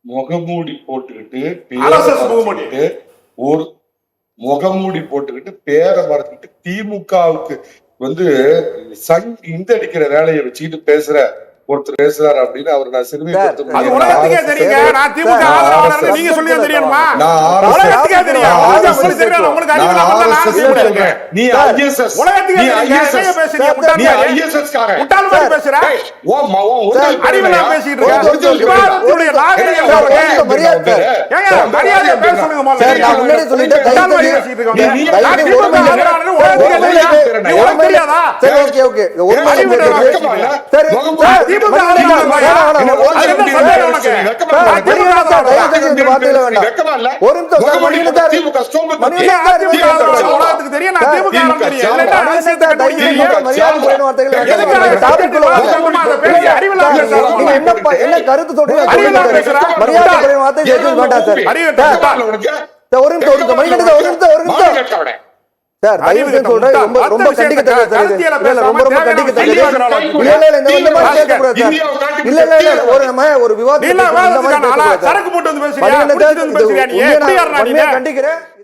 முகமூடி போட்டுக்கிட்டு ஒரு முகமூடி போட்டுக்கிட்டு பேரை மறந்துட்டு திமுகவுக்கு இந்த அடிக்கிற வேலையை வச்சுக்கிட்டு பேசுற ஒருத்தர் பேசுறாரு அப்படின்னு அவர் நான் சிறுமைப்படுத்த என்ன கருத்து சொல்றீங்க? சார் ரொம்ப ஒரு விவாதம் கண்டிக்கிறேன்.